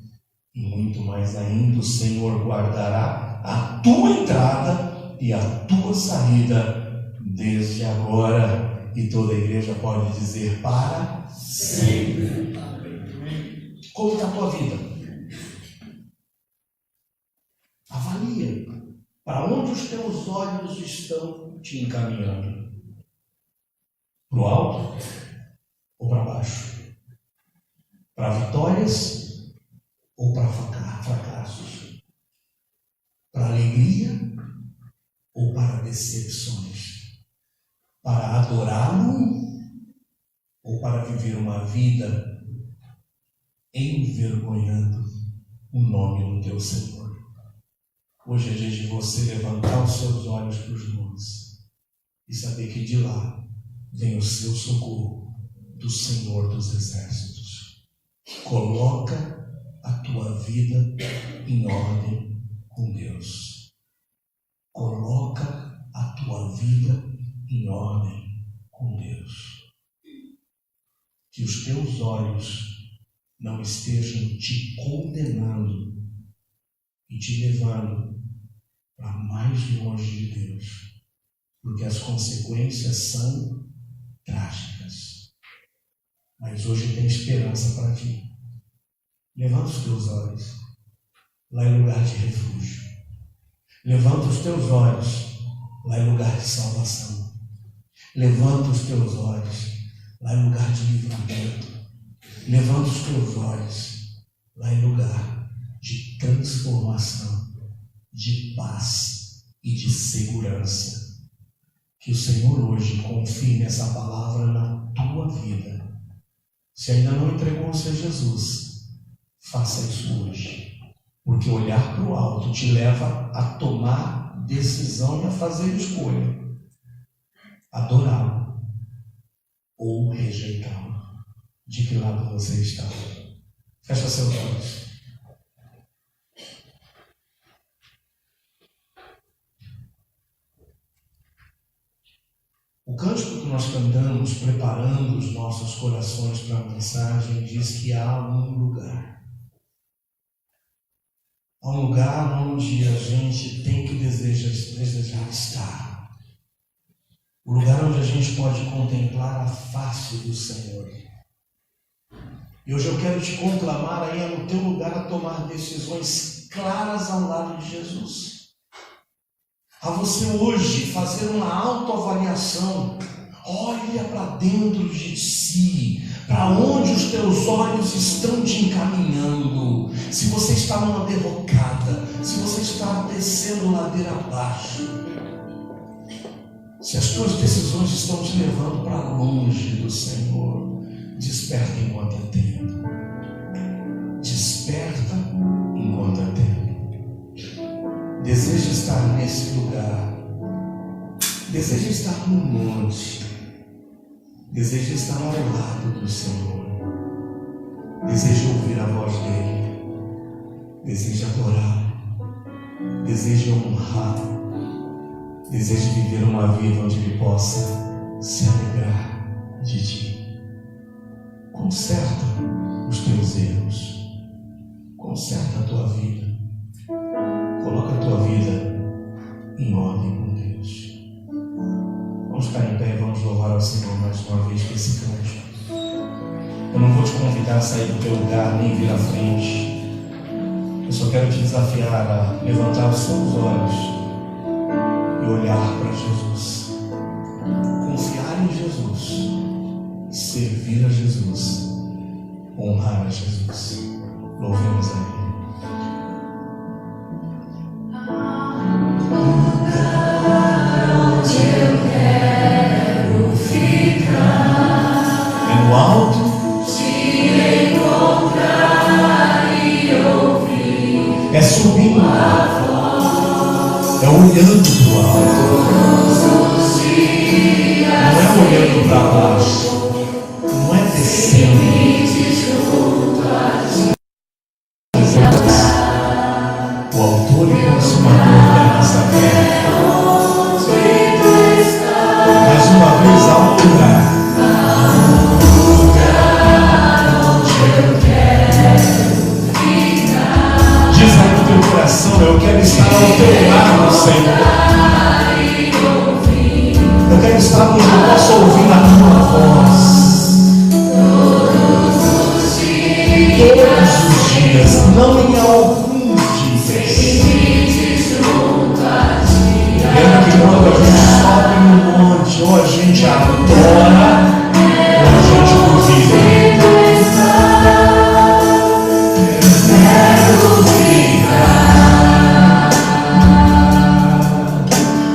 E muito mais ainda, o Senhor guardará a tua entrada e a tua saída desde agora. E toda a igreja pode dizer para sempre. Como está a tua vida? Avalia. Para onde os teus olhos estão te encaminhando? Para o alto ou para baixo? Para vitórias ou para fracassos? Para alegria ou para decepções? Para adorá-lo ou para viver uma vida envergonhando o nome do teu Senhor? Hoje é dia de você levantar os seus olhos para os montes e saber que de lá vem o seu socorro do Senhor dos Exércitos. Coloca a tua vida em ordem com Deus. Coloca a tua vida em ordem com Deus. Que os teus olhos não estejam te condenando e te levando para mais longe de Deus, porque as consequências são trágicas. Mas hoje tem esperança para ti. Levanta os teus olhos lá em lugar de refúgio. Levanta os teus olhos lá em lugar de salvação. Levanta os teus olhos lá em lugar de livramento. Levanta os teus olhos lá em lugar de transformação, de paz e de segurança. Que o Senhor hoje confirme essa palavra na tua vida. Se ainda não entregou o seu Jesus, faça isso hoje. Porque olhar para o alto te leva a tomar decisão e a fazer escolha. Adorá-lo ou rejeitá-lo. De que lado você está? Fecha seus olhos. O cântico que nós cantamos, preparando os nossos corações para a mensagem, diz que há um lugar. Há um lugar onde a gente tem que desejar estar. O lugar onde a gente pode contemplar a face do Senhor. E hoje eu quero te conclamar aí no teu lugar a tomar decisões claras ao lado de Jesus. A você hoje fazer uma autoavaliação. Olha para dentro de si, para onde os teus olhos estão te encaminhando. Se você está numa derrocada, se você está descendo ladeira abaixo, se as tuas decisões estão te levando para longe do Senhor, desperta enquanto é tempo. Desperta enquanto é tempo. Deseja estar nesse lugar. Deseja estar no monte. Deseja estar ao lado do Senhor. Deseja ouvir a voz dele. Deseja adorar. Deseja honrar. Deseja viver uma vida onde ele possa se alegrar de ti. Conserta os teus erros. Conserta a tua vida. Coloca a tua vida em ordem com Deus. Vamos ficar em pé e vamos louvar ao Senhor mais uma vez com esse cântico. Eu não vou te convidar a sair do teu lugar nem vir à frente. Eu só quero te desafiar a levantar os seus olhos e olhar para Jesus. Confiar em Jesus. Servir a Jesus. Honrar a Jesus. Louvemos a Ele. No alto, te encontrar e ouvir. É subindo, é olhando para o alto. Não é olhando para baixo, não é descendo. O autor e consumador estar ao teu lado, Senhor. Eu quero estar onde eu posso ouvir a tua voz. Todos os dias, não em alguns dias. Lembra que quando a gente sobe no monte, ou a gente adora, ou a gente duvida.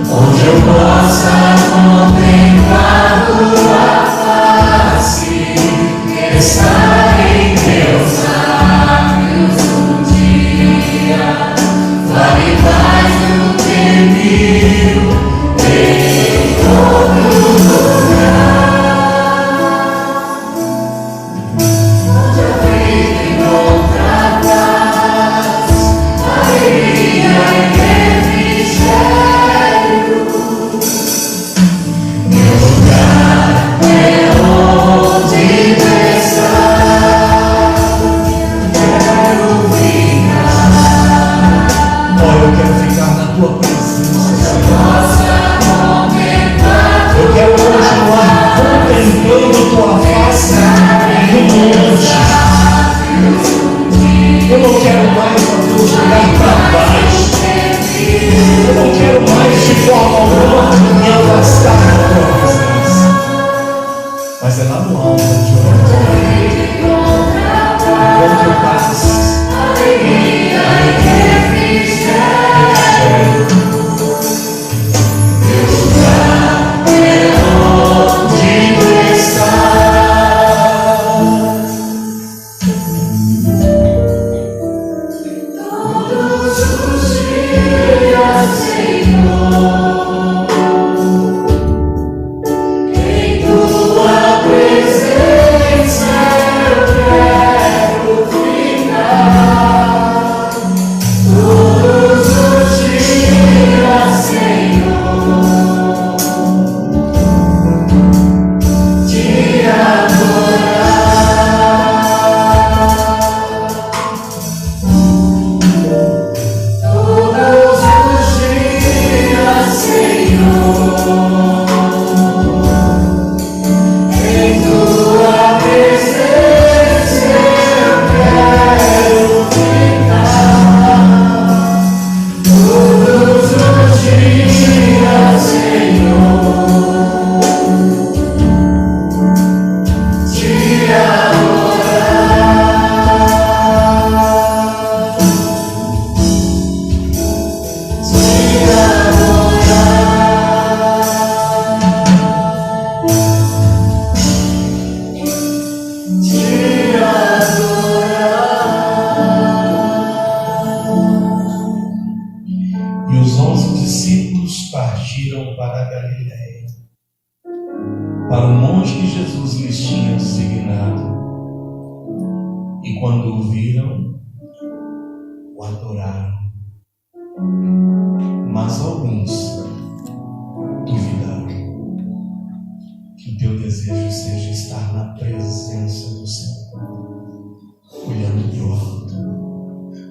Onde eu possa contemplar tua face, estar em teus lábios dia, vale mais do que mil em todo lugar. Onde eu vivo encontrar paz, alegria e refrigério. Eu quero ficar na tua presença, Senhor. Eu quero continuar contemplando tua face no monte. Eu não quero mais, ó Deus, olhar para baixo. Eu não quero mais de forma alguma me afastar da tua presença. Mas é lá no alto onde eu encontro paz.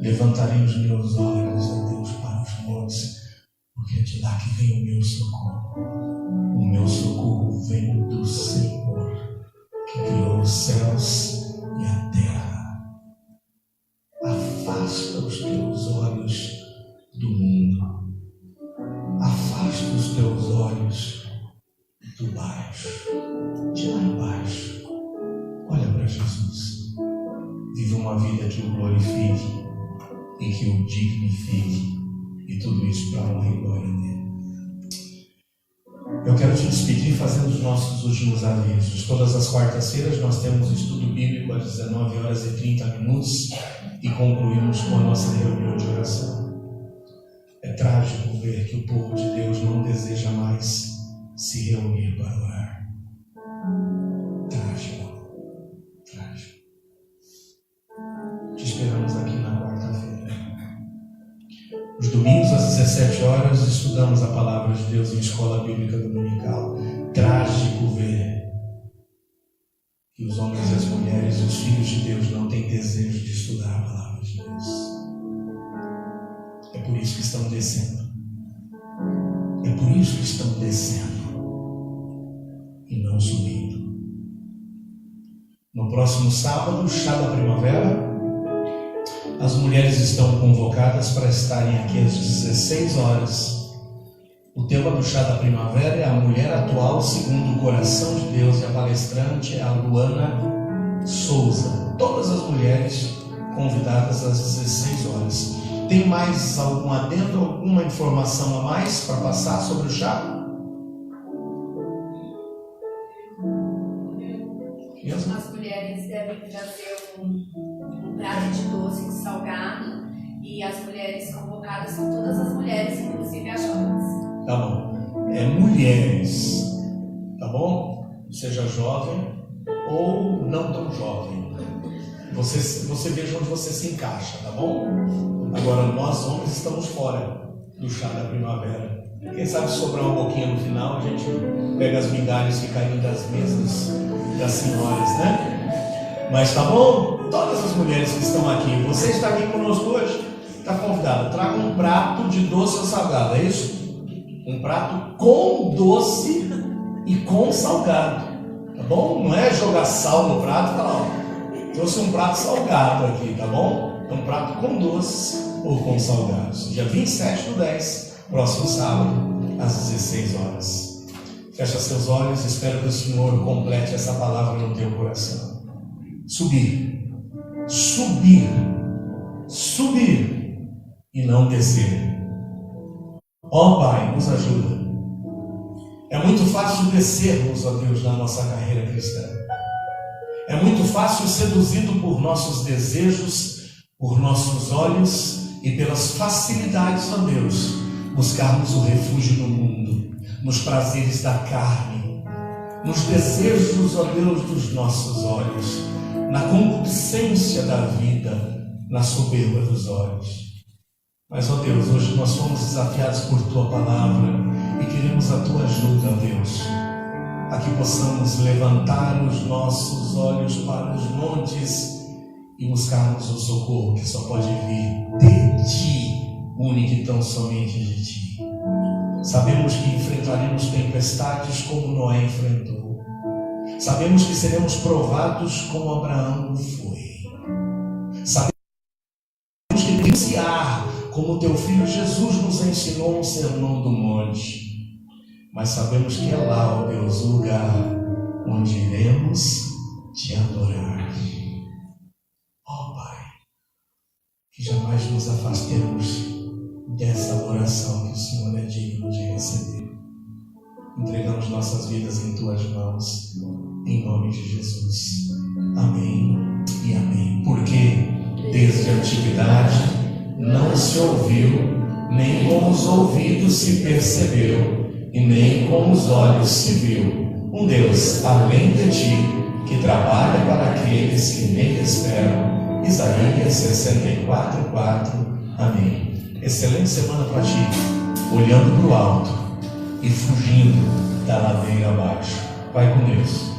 Levantarei os meus olhos, ó Deus, para os montes, porque é de lá que vem o meu socorro. O meu socorro vem do Senhor, que criou os céus e a terra. Afasta os teus olhos do mundo. Afasta os teus olhos do baixo, de lá embaixo. Olha para Jesus. Vive uma vida que o glorifique e que o dignifique, e tudo isso para a honra e glória dele. Eu quero te despedir fazendo os nossos últimos avisos. Todas as quartas-feiras nós temos estudo bíblico às 19h30 e concluímos com a nossa reunião de oração. É trágico ver que o povo de Deus não deseja mais se reunir para orar. Trágico. Te esperamos aqui na quarta-feira. Os domingos às 17h estudamos a palavra de Deus em escola bíblica dominical. Trágico ver que os homens e as mulheres, os filhos de Deus, não têm desejo de estudar a palavra de Deus. É por isso que estão descendo. É por isso que estão descendo e não subindo. No próximo sábado, o chá da primavera, as mulheres estão convocadas para estarem aqui às 16 horas. O tema do chá da primavera é a mulher atual segundo o coração de Deus, e a palestrante é a Luana Souza. Todas as mulheres convidadas às 16 horas. Tem mais algum adendo, alguma informação a mais para passar sobre o chá? As mulheres devem trazer um prato de doce com salgado, e as mulheres convocadas são todas as mulheres, inclusive as jovens. Tá bom. É mulheres, tá bom? Seja jovem ou não tão jovem. Você veja onde você se encaixa, tá bom? Agora, nós homens estamos fora do chá da primavera. Quem sabe sobrar um pouquinho no final, a gente pega as migalhas que caem das mesas das senhoras, né? Mas tá bom? Todas as mulheres que estão aqui, você está aqui conosco hoje, está convidado. Traga um prato de doce ou salgado, é isso? Um prato com doce e com salgado, tá bom? Não é jogar sal no prato e falar, ó, trouxe um prato salgado aqui, tá bom? É um prato com doce ou com salgados. Dia 27/10, próximo sábado, às 16 horas. Fecha seus olhos, espero que o Senhor complete essa palavra no teu coração. Subir, subir, subir e não descer. Ó Pai, nos ajuda. É muito fácil descermos, ó Deus, na nossa carreira cristã. É muito fácil, seduzido por nossos desejos, por nossos olhos e pelas facilidades, ó Deus, buscarmos o refúgio no mundo, nos prazeres da carne, nos desejos, ó Deus, dos nossos olhos, na concupiscência da vida, na soberba dos olhos. Mas, ó Deus, hoje nós fomos desafiados por Tua palavra e queremos a Tua ajuda, ó Deus, a que possamos levantar os nossos olhos para os montes e buscarmos o socorro que só pode vir de Ti, único e tão somente de Ti. Sabemos que enfrentaremos tempestades como Noé enfrentou. Sabemos que seremos provados como Abraão o foi. Sabemos que denunciar como Teu Filho Jesus nos ensinou no Sermão do Monte. Mas sabemos que é lá, ó Deus, o lugar onde iremos Te adorar. Ó Pai, que jamais nos afastemos dessa oração que o Senhor é digno de receber. Entregamos nossas vidas em Tuas mãos, em nome de Jesus. Amém e amém. Porque desde a antiguidade não se ouviu, nem com os ouvidos se percebeu, e nem com os olhos se viu um Deus além de Ti, que trabalha para aqueles que nele esperam. Isaías 64:4. Amém. Excelente semana para ti, olhando para o alto e fugindo da ladeira abaixo. Vai com Deus.